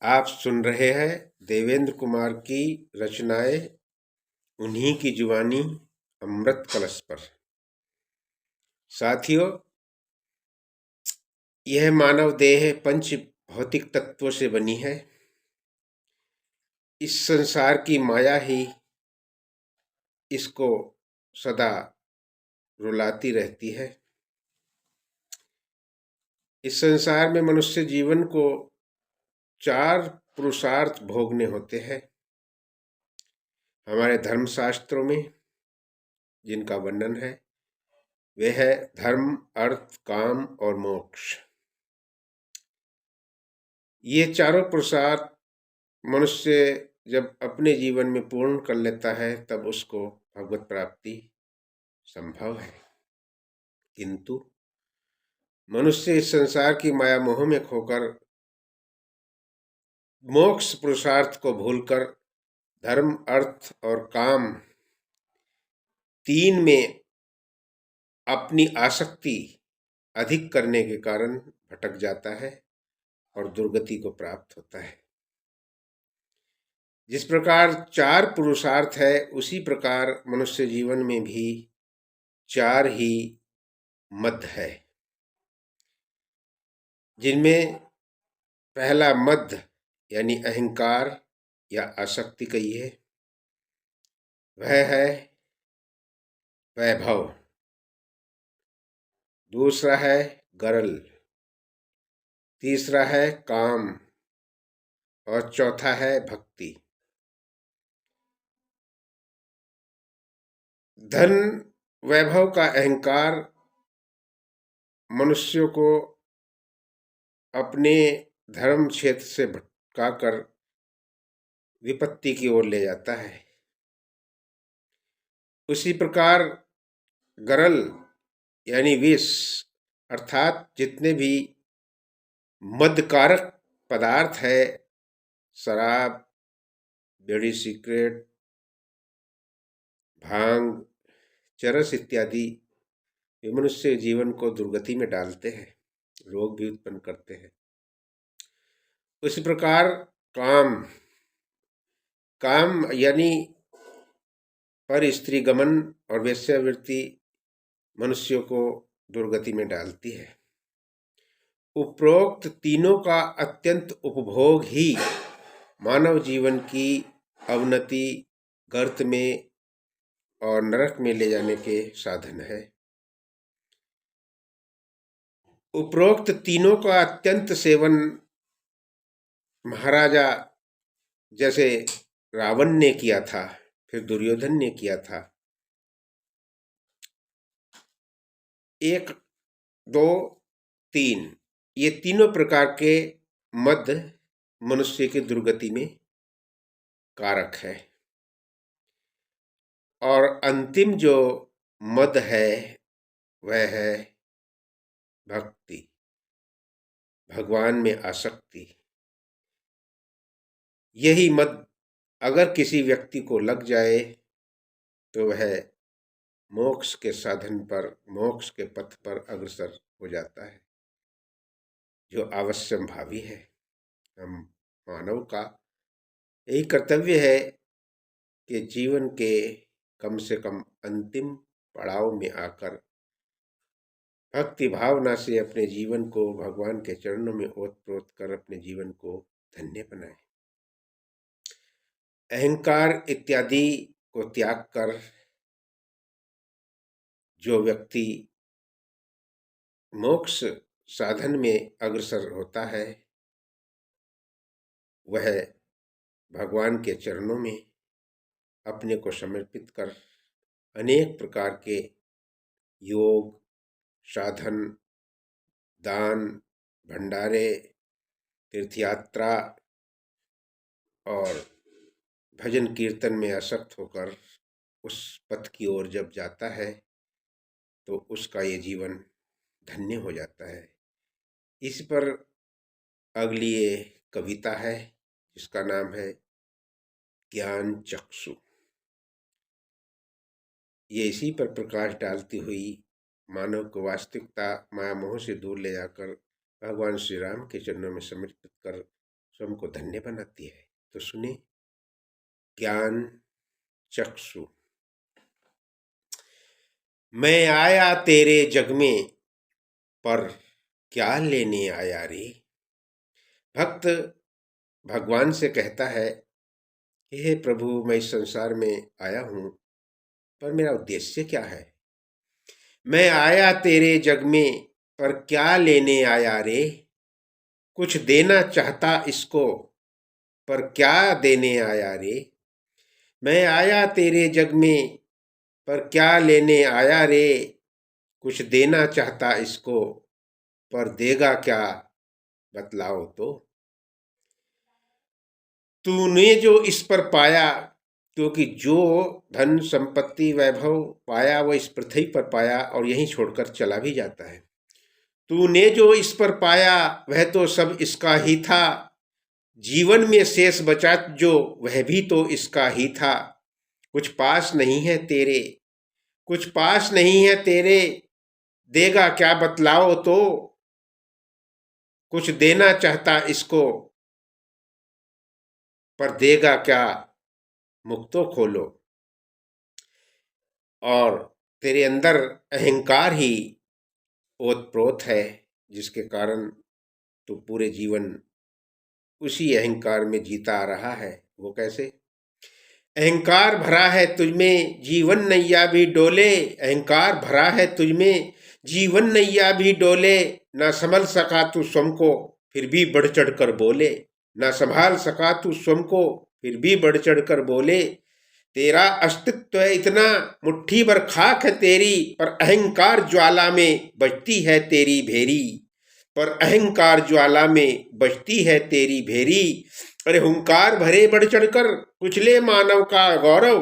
आप सुन रहे हैं देवेंद्र कुमार की रचनाएं, उन्हीं की जुबानी अमृत कलश पर। साथियों, यह मानव देह पंच भौतिक तत्वों से बनी है। इस संसार की माया ही इसको सदा रुलाती रहती है। इस संसार में मनुष्य जीवन को 4 पुरुषार्थ भोगने होते हैं। हमारे धर्मशास्त्रों में जिनका वर्णन है वे है धर्म, अर्थ, काम और मोक्ष। ये चारों पुरुषार्थ मनुष्य जब अपने जीवन में पूर्ण कर लेता है तब उसको भगवत प्राप्ति संभव है। किंतु मनुष्य इस संसार की माया मोह में खोकर मोक्ष पुरुषार्थ को भूलकर धर्म, अर्थ और काम 3 में अपनी आसक्ति अधिक करने के कारण भटक जाता है और दुर्गति को प्राप्त होता है। जिस प्रकार 4 पुरुषार्थ है उसी प्रकार मनुष्य जीवन में भी 4 ही मद है, जिनमें पहला मद यानी अहंकार या आसक्ति कहिए, वह है वैभव। दूसरा है गरल, तीसरा है काम और चौथा है भक्ति। धन वैभव का अहंकार मनुष्यों को अपने धर्म क्षेत्र से भटकाकर विपत्ति की ओर ले जाता है। उसी प्रकार गरल यानी विष अर्थात जितने भी मदकारक पदार्थ है, शराब, बीड़ी, सिगरेट, भांग, चरस इत्यादि, ये मनुष्य जीवन को दुर्गति में डालते हैं, रोग भी उत्पन्न करते हैं। उसी प्रकार काम यानी पर स्त्री गमन और वेश्यावृत्ति मनुष्यों को दुर्गति में डालती है। उपरोक्त तीनों का अत्यंत उपभोग ही मानव जीवन की अवनति, गर्त में और नरक में ले जाने के साधन है। उपरोक्त तीनों का अत्यंत सेवन महाराजा जैसे रावण ने किया था, फिर दुर्योधन ने किया था। 1, 2, 3 ये तीनों प्रकार के मद मनुष्य की दुर्गति में कारक है। और अंतिम जो मद है वह है भक्ति, भगवान में आसक्ति। यही मद अगर किसी व्यक्ति को लग जाए तो वह मोक्ष के साधन पर, मोक्ष के पथ पर अग्रसर हो जाता है, जो अवश्यंभावी है। हम मानव का यही कर्तव्य है कि जीवन के कम से कम अंतिम पड़ाव में आकर भक्ति भावना से अपने जीवन को भगवान के चरणों में ओत-प्रोत कर अपने जीवन को धन्य बनाए। अहंकार इत्यादि को त्याग कर जो व्यक्ति मोक्ष साधन में अग्रसर होता है वह भगवान के चरणों में अपने को समर्पित कर अनेक प्रकार के योग, साधन, दान, भंडारे, तीर्थयात्रा और भजन कीर्तन में आसक्त होकर उस पथ की ओर जब जाता है तो उसका ये जीवन धन्य हो जाता है। इस पर अगली ये कविता है जिसका नाम है ज्ञान चक्षु। ये इसी पर प्रकाश डालती हुई मानव को वास्तविकता माया मोह से दूर ले जाकर भगवान श्री राम के चरणों में समर्पित कर स्वयं को धन्य बनाती है। तो सुने ज्ञान चक्षु। मैं आया तेरे जग में पर क्या लेने आया रे। भक्त भगवान से कहता है, हे प्रभु, मैं इस संसार में आया हूं, पर मेरा उद्देश्य क्या है। मैं आया तेरे जग में पर क्या लेने आया रे। कुछ देना चाहता इसको, पर क्या देने आया रे। मैं आया तेरे जग में पर क्या लेने आया रे। कुछ देना चाहता इसको, पर देगा क्या बतलाओ तो। तूने जो इस पर पाया, क्योंकि जो धन संपत्ति वैभव पाया वो इस पृथ्वी पर पाया और यहीं छोड़कर चला भी जाता है। तूने जो इस पर पाया वह तो सब इसका ही था। जीवन में शेष बचा जो वह भी तो इसका ही था। कुछ पास नहीं है तेरे, कुछ पास नहीं है तेरे, देगा क्या बतलाओ तो। कुछ देना चाहता इसको, पर देगा क्या मुख तो खोलो। और तेरे अंदर अहंकार ही ओतप्रोत है, जिसके कारण तू पूरे जीवन उसी अहंकार में जीता आ रहा है। वो कैसे। अहंकार भरा है तुझमें जीवन नैया भी डोले। अहंकार भरा है तुझमें जीवन नैया भी डोले। ना संभल सका तू स्वयं को, फिर भी बढ़ चढ़ कर बोले। ना संभाल सका तू स्वयं को, फिर भी बढ़ चढ़ कर बोले। तेरा अस्तित्व है इतना, मुट्ठी भर खाक है तेरी, पर अहंकार ज्वाला में बजती है तेरी भेरी। पर अहंकार ज्वाला में बजती है तेरी भेरी। अरे हुंकार भरे बढ़ चढ़कर कुचले मानव का गौरव।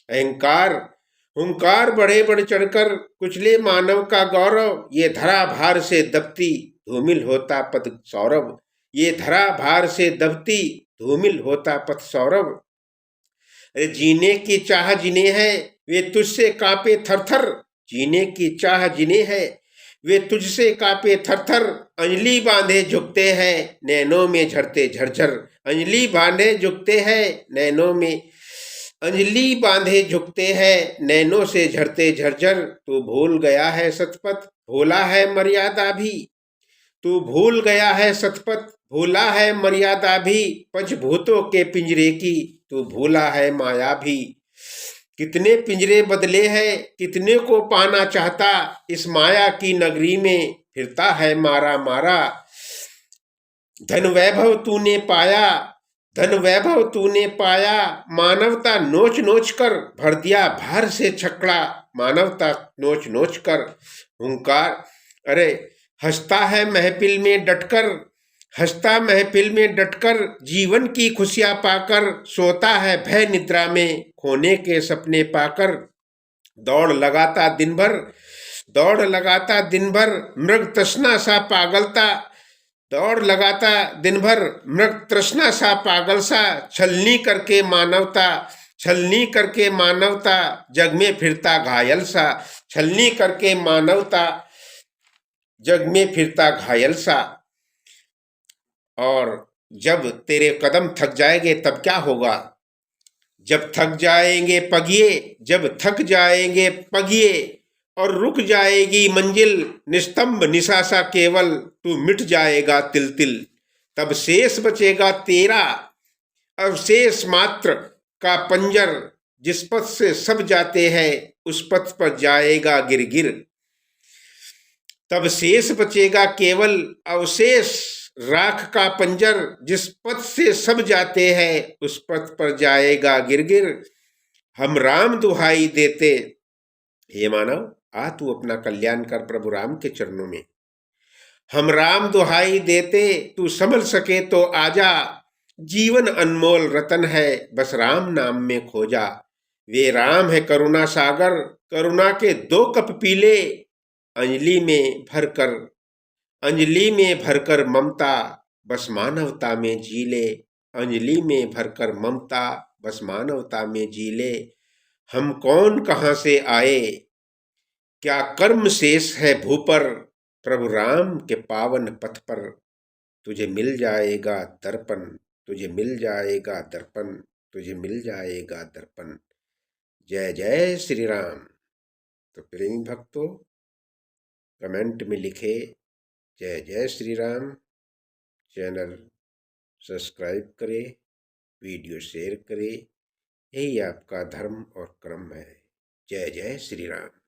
अहंकार हुंकार बढ़े बढ़ चढ़कर कुचले मानव का गौरव। ये धरा भार से दबती धूमिल होता पद सौरभ। ये धरा भार से दबती धूमिल होता पथ सौरभ। अरे जीने की चाह जिन्हें है वे तुझसे कांपे थरथर। जीने की चाह जिन्हें है वे तुझसे कांपे थरथर। अंजलि बांधे झुकते हैं नैनों में झरते झरझर। अंजलि बांधे झुकते हैं नैनों में, अंजलि बांधे झुकते हैं नैनों से झरते झरझर। तू भूल गया है सतपथ, भूला है मर्यादा भी। तू भूल गया है सतपथ, भूला है मर्यादा भी। पंचभूतों के पिंजरे की तू भूला है माया भी। कितने पिंजरे बदले हैं, कितने को पाना चाहता। इस माया की नगरी में फिरता है मारा मारा। धन वैभव तूने पाया, धन वैभव तूने पाया। मानवता नोच नोच कर भर दिया भार से छकड़ा। मानवता नोच नोच कर हुंकार। अरे हंसता है महफिल में डटकर, हंसता महफिल में डटकर। जीवन की खुशियां पाकर सोता है भय निद्रा में खोने के सपने पाकर। दौड़ लगाता दिन भर, दौड़ लगाता दिन भर मृग तृष्णा सा पागलता। दौड़ लगाता दिन भर मृग तृष्णा सा पागल सा। छलनी करके मानवता, छलनी करके मानवता जग में फिरता घायल सा। छलनी करके मानवता जग में फिरता घायल सा। और जब तेरे कदम थक जाएंगे तब क्या होगा। जब थक जाएंगे पगिए, जब थक जाएंगे पगिए और रुक जाएगी मंजिल। निस्तंभ निशासा केवल तू मिट जाएगा तिल तिल। तब शेष बचेगा तेरा अवशेष मात्र का पंजर। जिस पथ से सब जाते हैं उस पथ पर जाएगा गिर गिर। तब शेष बचेगा केवल अवशेष राख का पंजर। जिस पथ से सब जाते हैं उस पथ पर जाएगा गिर गिर। हम राम दुहाई देते, हे मानव आ तू अपना कल्याण कर प्रभु राम के चरणों में। हम राम दुहाई देते तू संभल सके तो आजा। जीवन अनमोल रतन है बस राम नाम में खोजा। वे राम है करुणा सागर, करुणा के दो कप पीले। अंजलि में भरकर, अंजलि में भरकर ममता बस मानवता में जी ले। अंजलि में भरकर ममता बस मानवता में जी ले। हम कौन कहाँ से आए, क्या कर्म शेष है भू पर। प्रभु राम के पावन पथ पर तुझे मिल जाएगा दर्पण, तुझे मिल जाएगा दर्पण, तुझे मिल जाएगा दर्पण। जय जय श्री राम। तो प्रेमी भक्तों, कमेंट में लिखे जय जय श्री राम। चैनल सब्सक्राइब करें, वीडियो शेयर करें। यही आपका धर्म और कर्म है। जय जय श्री राम।